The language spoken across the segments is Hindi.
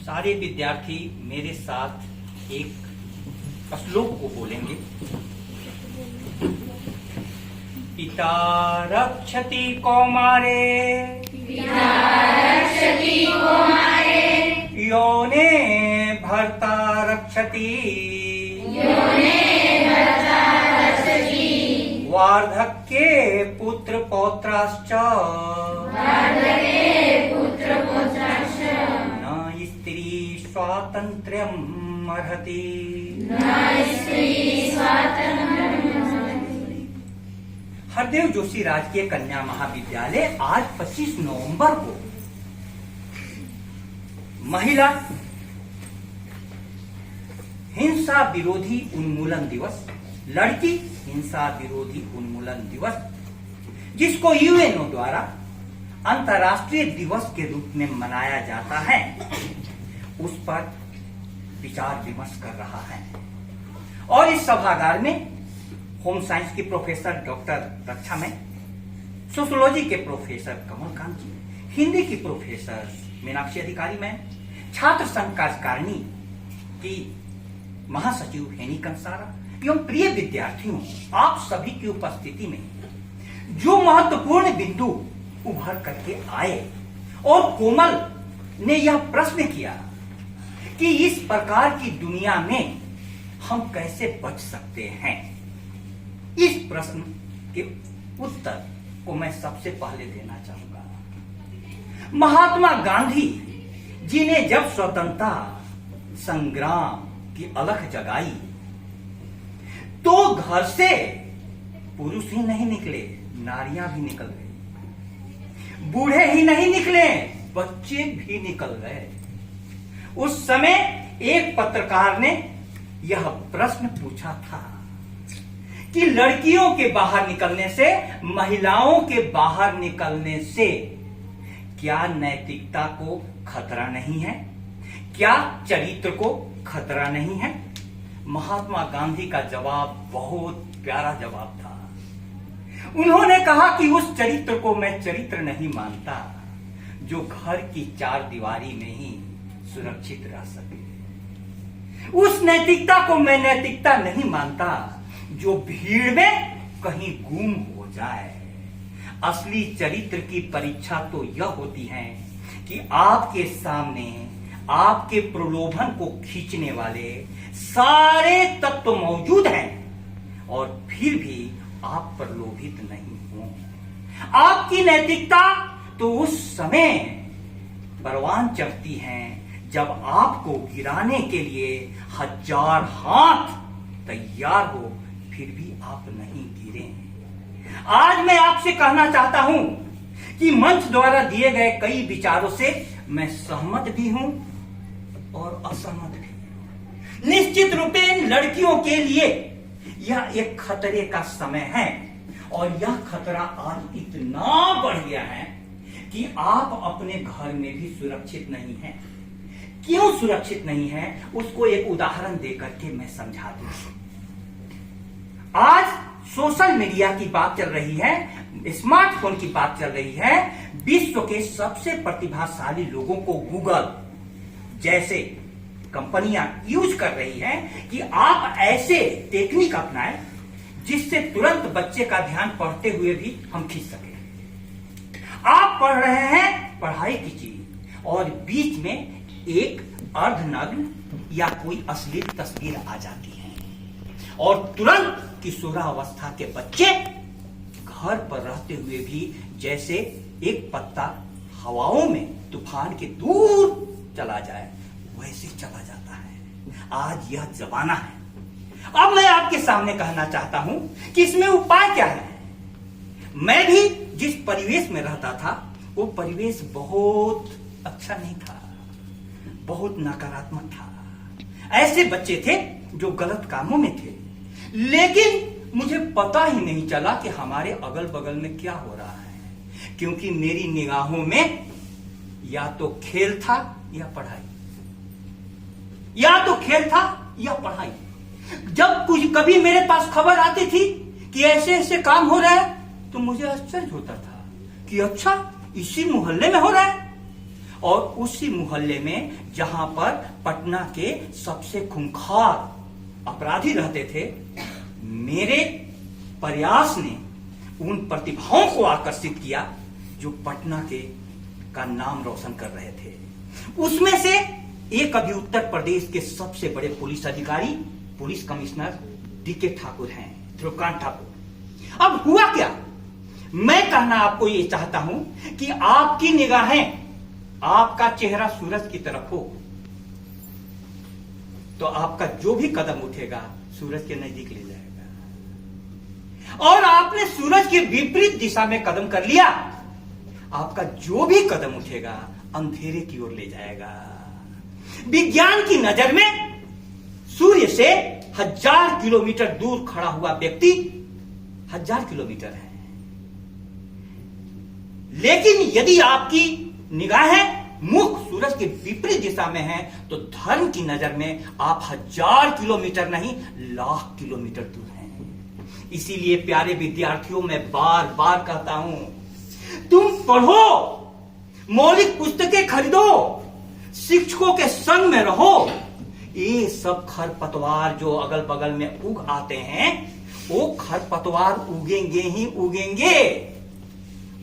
सारे विद्यार्थी मेरे साथ एक श्लोक को बोलेंगे। पिता रक्षति कौमारे, योने भर्ता रक्षति, वार्धक्ये पुत्र पौत्राश्च, न स्त्री स्वातंत्र्यम् अर्हति। हरदेव जोशी राजकीय कन्या महाविद्यालय आज 25 नवंबर को महिला हिंसा विरोधी उन्मूलन दिवस, लड़की हिंसा विरोधी उन्मूलन दिवस, जिसको यूएनओ द्वारा अंतर्राष्ट्रीय दिवस के रूप में मनाया जाता है, उस पर विचार विमर्श कर रहा है। और इस सभागार में होम साइंस की प्रोफेसर डॉक्टर रक्षा मैम, सोशियोलॉजी के प्रोफेसर कमलकांत जी, हिंदी की प्रोफेसर मीनाक्षी अधिकारी मैम, छात्र संघ कार्यकारिणी की महासचिव हेनी कंसारा एवं प्रिय विद्यार्थियों, आप सभी की उपस्थिति में जो महत्वपूर्ण बिंदु उभर करके आए और कोमल ने यह प्रश्न किया कि इस प्रकार की दुनिया में हम कैसे बच सकते हैं, इस प्रश्न के उत्तर को मैं सबसे पहले देना चाहूंगा। महात्मा गांधी जी ने जब स्वतंत्रता संग्राम की अलख जगाई तो घर से पुरुष ही नहीं निकले, नारियां भी निकल गई, बूढ़े ही नहीं निकले, बच्चे भी निकल गए। उस समय एक पत्रकार ने यह प्रश्न पूछा था कि लड़कियों के बाहर निकलने से, महिलाओं के बाहर निकलने से क्या नैतिकता को खतरा नहीं है, क्या चरित्र को खतरा नहीं है? महात्मा गांधी का जवाब बहुत प्यारा जवाब था। उन्होंने कहा कि उस चरित्र को मैं चरित्र नहीं मानता जो घर की चार दीवारी में ही सुरक्षित रह सके। उस नैतिकता को मैं नैतिकता नहीं मानता जो भीड़ में कहीं गुम हो जाए। असली चरित्र की परीक्षा तो यह होती है कि आपके सामने आपके प्रलोभन को खींचने वाले सारे तत्व मौजूद हैं और फिर भी आप प्रलोभित नहीं हो। आपकी नैतिकता तो उस समय परवान चढ़ती है जब आपको गिराने के लिए 1000 हाथ तैयार हो, फिर भी आप नहीं गिरे। आज मैं आपसे कहना चाहता हूं कि मंच द्वारा दिए गए कई विचारों से मैं सहमत भी हूं और असहमत भी हूं। निश्चित रूपे लड़कियों के लिए यह एक खतरे का समय है और यह खतरा आज इतना बढ़ गया है कि आप अपने घर में भी सुरक्षित नहीं हैं। क्यों सुरक्षित नहीं है, उसको एक उदाहरण देकर के मैं समझा दूं। आज सोशल मीडिया की बात चल रही है, स्मार्टफोन की बात चल रही है। विश्व के सबसे प्रतिभाशाली लोगों को गूगल जैसे कंपनियां यूज कर रही हैं कि आप ऐसे टेक्निक अपनाएं जिससे तुरंत बच्चे का ध्यान पढ़ते हुए भी हम खींच सके। आप पढ़ रहे हैं, पढ़ाई कीजिए और बीच में एक अर्धनग्न या कोई अश्लील तस्वीर आ जाती है और तुरंत किशोरावस्था के बच्चे घर पर रहते हुए भी जैसे एक पत्ता हवाओं में तूफान के दूर चला जाए वैसे चला जाता है। आज यह जमाना है। अब मैं आपके सामने कहना चाहता हूं कि इसमें उपाय क्या है। मैं भी जिस परिवेश में रहता था वो परिवेश बहुत अच्छा नहीं था, बहुत नकारात्मक था। ऐसे बच्चे थे जो गलत कामों में थे, लेकिन मुझे पता ही नहीं चला कि हमारे अगल बगल में क्या हो रहा है, क्योंकि मेरी निगाहों में या तो खेल था या पढ़ाई, या तो खेल था या पढ़ाई। जब कुछ कभी मेरे पास खबर आती थी कि ऐसे ऐसे काम हो रहा है तो मुझे आश्चर्य होता था कि अच्छा इसी मोहल्ले में हो रहा है। और उसी मोहल्ले में जहां पर पटना के सबसे खूंखार अपराधी रहते थे, मेरे प्रयास ने उन प्रतिभाओं को आकर्षित किया जो पटना के का नाम रोशन कर रहे थे। उसमें से एक अभी उत्तर प्रदेश के सबसे बड़े पुलिस अधिकारी, पुलिस कमिश्नर डीके ठाकुर हैं, ध्रुवकांत ठाकुर। अब हुआ क्या, मैं कहना आपको ये चाहता हूं कि आपकी निगाहें, आपका चेहरा सूरज की तरफ हो तो आपका जो भी कदम उठेगा सूरज के नजदीक ले जाएगा, और आपने सूरज के विपरीत दिशा में कदम कर लिया, आपका जो भी कदम उठेगा अंधेरे की ओर ले जाएगा। विज्ञान की नजर में सूर्य से 1000 किलोमीटर दूर खड़ा हुआ व्यक्ति 1000 किलोमीटर है, लेकिन यदि आपकी निगाहें मुख सूरज के विपरीत दिशा में है तो धर्म की नजर में आप 1000 किलोमीटर नहीं, लाख किलोमीटर दूर हैं। इसीलिए प्यारे विद्यार्थियों, मैं बार बार कहता हूं, तुम पढ़ो, मौलिक पुस्तकें खरीदो, शिक्षकों के संग में रहो। ये सब खरपतवार जो अगल बगल में उग आते हैं, वो खरपतवार उगेंगे ही उगेंगे,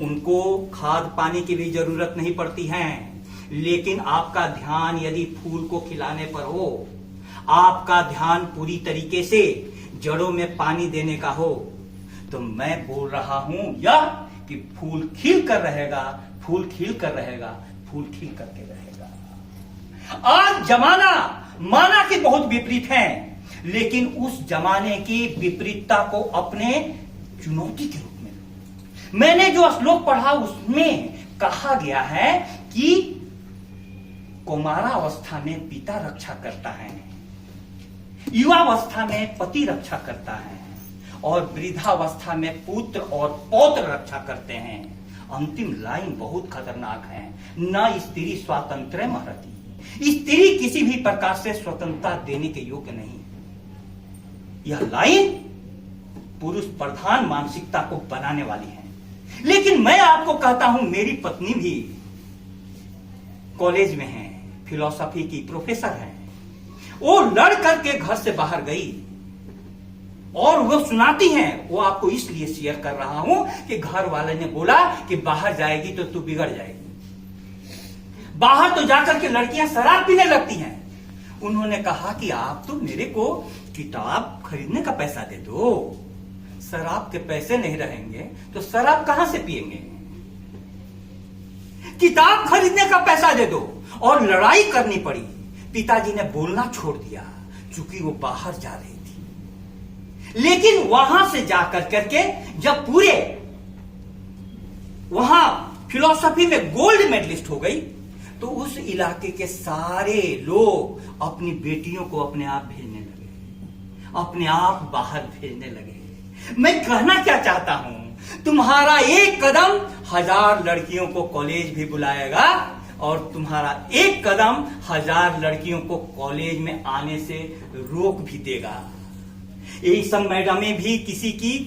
उनको खाद पानी की भी जरूरत नहीं पड़ती है। लेकिन आपका ध्यान यदि फूल को खिलाने पर हो, आपका ध्यान पूरी तरीके से जड़ों में पानी देने का हो, तो मैं बोल रहा हूं यह कि फूल खिल कर रहेगा, फूल खिल कर रहेगा, फूल खिल करके रहेगा। आज जमाना माना कि बहुत विपरीत है, लेकिन उस जमाने की विपरीतता को अपने चुनौती के रूप में, मैंने जो श्लोक पढ़ा उसमें कहा गया है कि कौमारावस्था में पिता रक्षा करता है, युवावस्था में पति रक्षा करता है, और वृद्धावस्था में पुत्र और पौत्र रक्षा करते हैं। अंतिम लाइन बहुत खतरनाक है, न स्त्री स्वातंत्र्य महरती, स्त्री किसी भी प्रकार से स्वतंत्रता देने के योग्य नहीं। यह लाइन पुरुष प्रधान मानसिकता को बनाने वाली है। लेकिन मैं आपको कहता हूं, मेरी पत्नी भी कॉलेज में है, फिलॉसफी की प्रोफेसर है, वो लड़ करके घर से बाहर गई और वो सुनाती हैं। वो आपको इसलिए शेयर कर रहा हूं कि घर वाले ने बोला कि बाहर जाएगी तो तू बिगड़ जाएगी। बाहर तो जाकर के लड़कियां शराब पीने लगती हैं। उन्होंने कहा कि आप तो मेरे को किताब खरीदने का पैसा दे दो, शराब के पैसे नहीं रहेंगे तो शराब कहां से पिएंगे, किताब खरीदने का पैसा दे दो। और लड़ाई करनी पड़ी, पिताजी ने बोलना छोड़ दिया क्योंकि वो बाहर जा रही थी। लेकिन वहां से जाकर करके जब पूरे वहां फिलॉसफी में गोल्ड मेडलिस्ट हो गई, तो उस इलाके के सारे लोग अपनी बेटियों को अपने आप भेजने लगे, अपने आप बाहर भेजने लगे। मैं कहना क्या चाहता हूं, तुम्हारा एक कदम 1000 लड़कियों को कॉलेज भी बुलाएगा, और तुम्हारा एक कदम 1000 लड़कियों को कॉलेज में आने से रोक भी देगा। यही सब मैडमें भी किसी की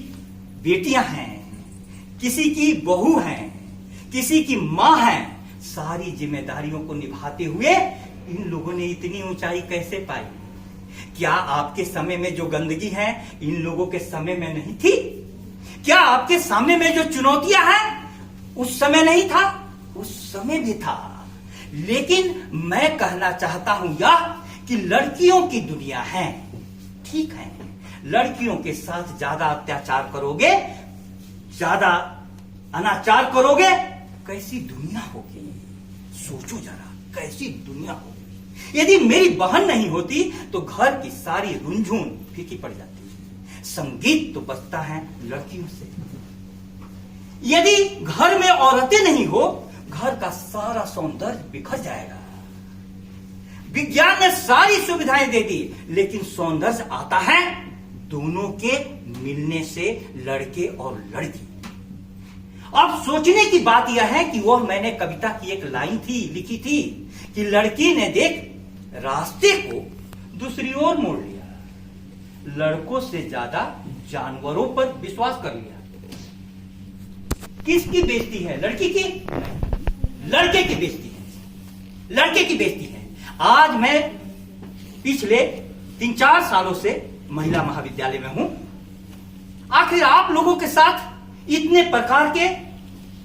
बेटियां हैं, किसी की बहू हैं, किसी की मां हैं। सारी जिम्मेदारियों को निभाते हुए इन लोगों ने इतनी ऊंचाई कैसे पाई? क्या आपके समय में जो गंदगी है इन लोगों के समय में नहीं थी? क्या आपके सामने में जो चुनौतियां हैं उस समय नहीं था? उस समय भी था। लेकिन मैं कहना चाहता हूं यह कि लड़कियों की दुनिया है, ठीक है, लड़कियों के साथ ज्यादा अत्याचार करोगे, ज्यादा अनाचार करोगे, कैसी दुनिया होगी? सोचो जरा, कैसी दुनिया होगी। यदि मेरी बहन नहीं होती तो घर की सारी रुंझुन फीकी पड़ जाती। संगीत तो बजता है लड़कियों से। यदि घर में औरतें नहीं हो, घर का सारा सौंदर्य बिखर जाएगा। विज्ञान ने सारी सुविधाएं दे दी, लेकिन सौंदर्य आता है दोनों के मिलने से, लड़के और लड़की। अब सोचने की बात यह है कि वो मैंने कविता की एक लाइन थी, लिखी थी कि लड़की ने देख रास्ते को दूसरी ओर मोड़ लिया, लड़कों से ज्यादा जानवरों पर विश्वास कर लिया। किसकी बेइज्जती है? लड़की की? लड़के की बेइज्जती है। लड़के की बेइज्जती है। आज मैं पिछले 3-4 सालों से महिला महाविद्यालय में हूं। आखिर आप लोगों के साथ इतने प्रकार के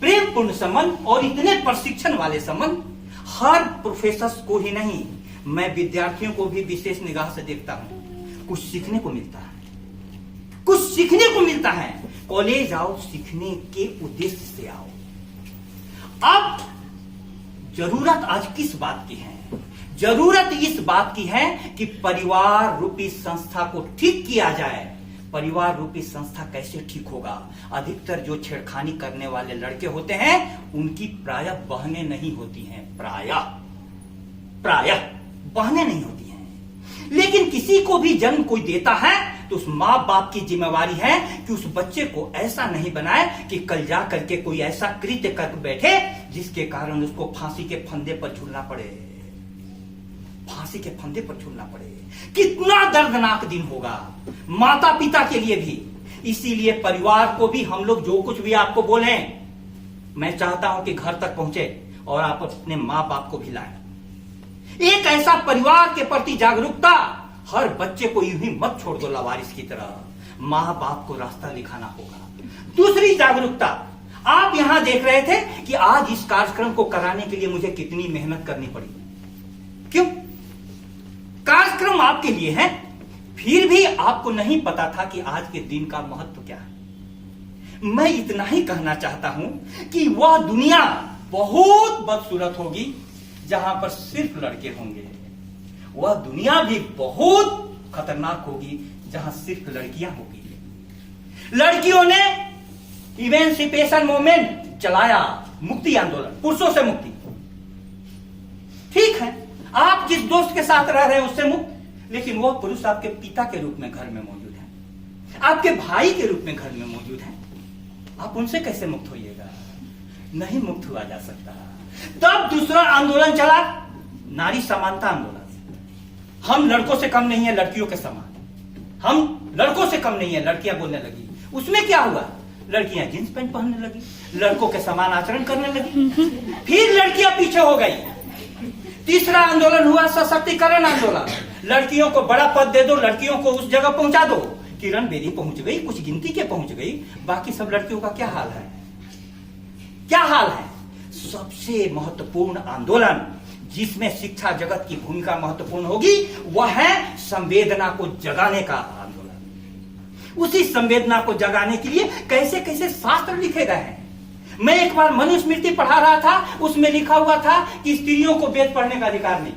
प्रेमपूर्ण संबंध और इतने प्रशिक्षण वाले संबंध हर प्रोफेसर को ही नहीं, मैं विद्यार्थियों को भी विशेष निगाह से देखता हूं। कुछ सीखने को मिलता है, कुछ सीखने को मिलता है। कॉलेज आओ, सीखने के उद्देश्य से आओ। अब जरूरत आज किस बात की है? जरूरत इस बात की है कि परिवार रूपी संस्था को ठीक किया जाए। परिवार रूपी संस्था कैसे ठीक होगा? अधिकतर जो छेड़खानी करने वाले लड़के होते हैं उनकी प्रायः बहनें नहीं होती हैं, प्रायः बहनें नहीं होती हैं। लेकिन किसी को भी जन्म कोई देता है तो उस माँ बाप की जिम्मेवारी है कि उस बच्चे को ऐसा नहीं बनाए कि कल जा करके कोई ऐसा कृत्य कर बैठे जिसके कारण उसको फांसी के फंदे पर झूलना पड़े। फांसी के फंदे पर झूलना पड़े। कितना दर्दनाक दिन होगा माता पिता के लिए भी। इसीलिए परिवार को भी हम लोग जो कुछ भी आपको बोले, मैं चाहता हूं कि घर तक पहुंचे और आप अपने माँ बाप को भी लाएं। एक ऐसा परिवार के प्रति जागरूकता। हर बच्चे को यूं ही मत छोड़ दो लावारिस की तरह। माँ बाप को रास्ता दिखाना होगा। दूसरी जागरूकता, आप यहां देख रहे थे कि आज इस कार्यक्रम को कराने के लिए मुझे कितनी मेहनत करनी पड़ी। क्यों? कार्यक्रम आपके लिए है, फिर भी आपको नहीं पता था कि आज के दिन का महत्व क्या है। मैं इतना ही कहना चाहता हूं कि वह दुनिया बहुत बदसूरत होगी जहां पर सिर्फ लड़के होंगे। वह दुनिया भी बहुत खतरनाक होगी जहां सिर्फ लड़कियां होगी। लड़कियों ने इमेंसिपेशन मूवमेंट चलाया, मुक्ति आंदोलन, पुरुषों से मुक्ति। ठीक है, आप जिस दोस्त के साथ रह रहे हैं उससे मुक्त, लेकिन वह पुरुष आपके पिता के रूप में घर में मौजूद है, आपके भाई के रूप में घर में मौजूद है। आप उनसे कैसे मुक्त होइएगा? नहीं मुक्त हुआ जा सकता। तब दूसरा आंदोलन चला, नारी समानता आंदोलन। हम लड़कों से कम नहीं है, लड़कियों के समान। हम लड़कों से कम नहीं है, लड़कियां बोलने लगी। उसमें क्या हुआ? लड़कियां जींस पैंट पहनने लगी, लड़कों के समान आचरण करने लगी। फिर लड़कियां पीछे हो गई। तीसरा आंदोलन हुआ सशक्तिकरण आंदोलन। लड़कियों को बड़ा पद दे दो, लड़कियों को उस जगह पहुंचा दो। किरण बेदी पहुंच गई, कुछ गिनती के पहुंच गई, बाकी सब लड़कियों का क्या हाल है? क्या हाल है? सबसे महत्वपूर्ण आंदोलन जिसमें शिक्षा जगत की भूमिका महत्वपूर्ण होगी वह है संवेदना को जगाने का आंदोलन। उसी संवेदना को जगाने के लिए कैसे कैसे शास्त्र लिखे गए हैं। मैं एक बार मनुस्मृति पढ़ा रहा था, उसमें लिखा हुआ था कि स्त्रियों को वेद पढ़ने का अधिकार नहीं।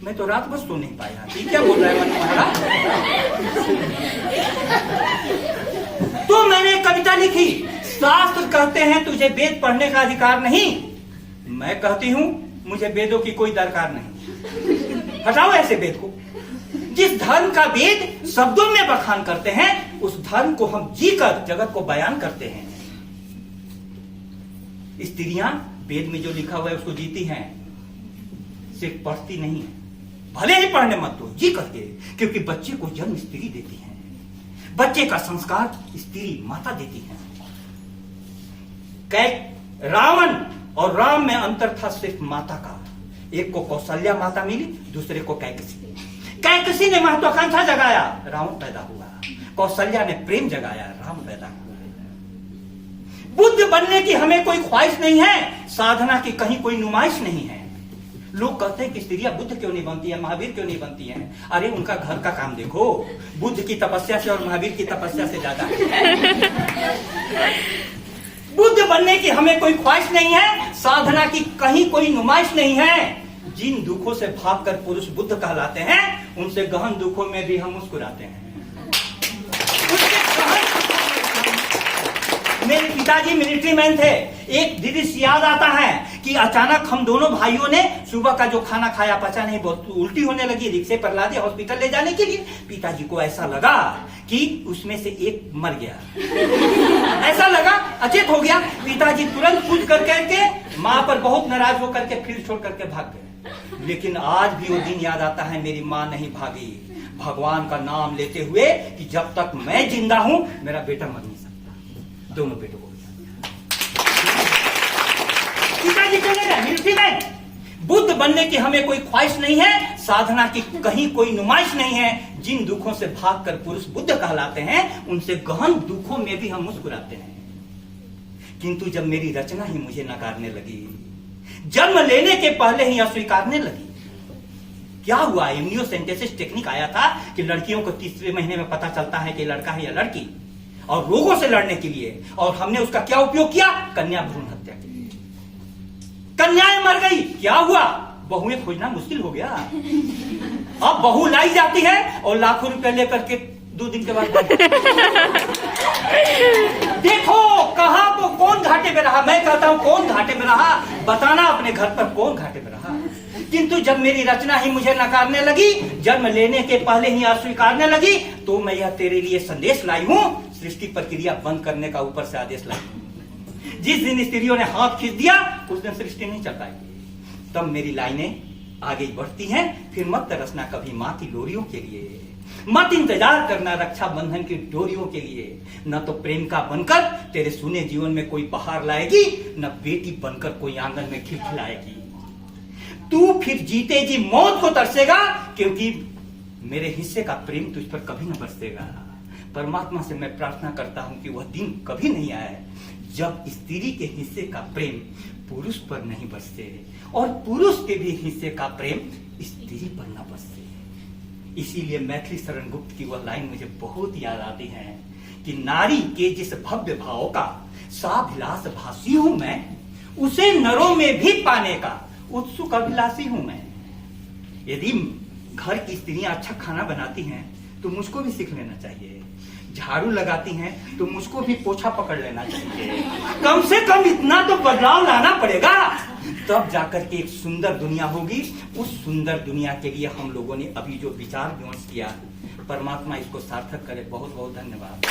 मैं तो रात भर सो नहीं पाया। ठीक क्या बोल रहा है मनु महाराज? तो मैंने एक कविता लिखी, शास्त्र कहते हैं तुझे वेद पढ़ने का अधिकार नहीं, मैं कहती हूं मुझे वेदों की कोई दरकार नहीं। हटाओ ऐसे वेद को। जिस धर्म का वेद शब्दों में बखान करते हैं उस धर्म को हम जीकर जगत को बयान करते हैं। स्त्रियां वेद में जो लिखा हुआ है उसको जीती हैं, सिर्फ पढ़ती नहीं है। भले ही पढ़ने मत दो, जी करके, क्योंकि बच्चे को जन्म स्त्री देती है, बच्चे का संस्कार स्त्री माता देती है। रावण और राम में अंतर था सिर्फ माता का। एक को कौशल्या माता मिली, दूसरे को कैकसी। कैकसी ने महत्वाकांक्षा जगाया, रावण पैदा हुआ। कौशल्या ने प्रेम जगाया, राम पैदा हुआ। बुद्ध बनने की हमें कोई ख्वाहिश नहीं है, साधना की कहीं कोई नुमाइश नहीं है। लोग कहते हैं कि स्त्रियां बुद्ध क्यों नहीं बनती है, महावीर क्यों नहीं बनती हैं? अरे उनका घर का काम देखो, बुद्ध की तपस्या से और महावीर की तपस्या से ज्यादा है। बुद्ध बनने की हमें कोई ख्वाहिश नहीं है, साधना की कहीं कोई नुमाइश नहीं है। जिन दुखों से भागकर पुरुष बुद्ध कहलाते हैं उनसे गहन दुखों में भी हम मुस्कुराते हैं। मेरे पिताजी मिलिट्री मैन थे। एक दृश्य याद आता है कि अचानक हम दोनों भाइयों ने सुबह का जो खाना खाया पचा नहीं, बहुत उल्टी होने लगी, रिक्शे पर ला दिया हॉस्पिटल ले जाने के लिए। पिताजी को ऐसा लगा कि उसमें से एक मर गया, ऐसा लगा, अचेत हो गया। पिताजी तुरंत कूद करके माँ पर बहुत नाराज होकर के फिर छोड़ करके भाग गए। लेकिन आज भी वो दिन याद आता है, मेरी माँ नहीं भागी, भगवान का नाम लेते हुए कि जब तक मैं जिंदा हूं मेरा बेटा मर नहीं सकता। दोनों बेटों को पिताजी चले गए मिलिट्री मैन। बुद्ध बनने की हमें कोई ख्वाहिश नहीं है, साधना की कहीं कोई नुमाइश नहीं है। जिन दुखों से भागकर पुरुष बुद्ध कहलाते हैं, उनसे गहन दुखों में भी हम मुस्कुराते हैं। किंतु जब मेरी रचना ही मुझे नकारने लगी, जन्म लेने के पहले ही अस्वीकारने लगी। क्या हुआ? एमनियोसेंटेसिस टेक्निक आया था कि लड़कियों को तीसरे महीने में पता चलता है कि लड़का है या लड़की, और रोगों से लड़ने के लिए। और हमने उसका क्या उपयोग किया? कन्या भ्रूण हत्या के लिए। कन्याएं मर गई, क्या हुआ? बहुएं खोजना मुश्किल हो गया। अब बहू लाई जाती है और लाखों रुपए लेकर के 2 दिन के बाद देखो कहां को कौन घाटे में रहा। मैं कहता हूं कौन घाटे में रहा, बताना अपने घर पर कौन घाटे में रहा। किंतु जब मेरी रचना ही मुझे नकारने लगी, जन्म लेने के पहले ही अस्वीकारने लगी, तो मैं यह तेरे लिए संदेश लाई हूं, सृष्टि प्रक्रिया बंद करने का ऊपर से आदेश लाई हूं। जिस दिन स्त्रियों ने हाथ खींच दिया, उस दिन सृष्टि नहीं चल पाएगी। तब मेरी लाइनें आगे बढ़ती हैं। फिर मत तरसना कभी मां की लोरियों के लिए, मत इंतजार करना रक्षाबंधन की डोरियों के लिए। न तो प्रेम का बनकर तेरे सुने जीवन में कोई बहार लाएगी, न बेटी बनकर कोई आंगन में खिलखिलाएगी। तू फिर जीते जी मौत को तरसेगा, क्योंकि मेरे हिस्से का प्रेम तुझ पर कभी न बरसेगा। परमात्मा से मैं प्रार्थना करता हूं कि वह दिन कभी नहीं आए जब स्त्री के हिस्से का प्रेम पुरुष पर नहीं बरसे, और पुरुष के भी हिस्से का प्रेम स्त्री पर न बरसे। इसीलिए मैथिली शरण गुप्त की वह लाइन मुझे बहुत याद आती है कि नारी के जिस भव्य भाव का साभिलाष भासी हूं मैं, उसे नरों में भी पाने का उत्सुक अभिलाषी हूं मैं। यदि घर की स्त्रियां अच्छा खाना बनाती हैं तो मुझको भी सीख लेना चाहिए। झाड़ू लगाती हैं तो मुझको भी पोछा पकड़ लेना चाहिए। कम से कम इतना तो बदलाव लाना पड़ेगा, तब जाकर के एक सुंदर दुनिया होगी। उस सुंदर दुनिया के लिए हम लोगों ने अभी जो विचार विमर्श किया, परमात्मा इसको सार्थक करे। बहुत बहुत धन्यवाद।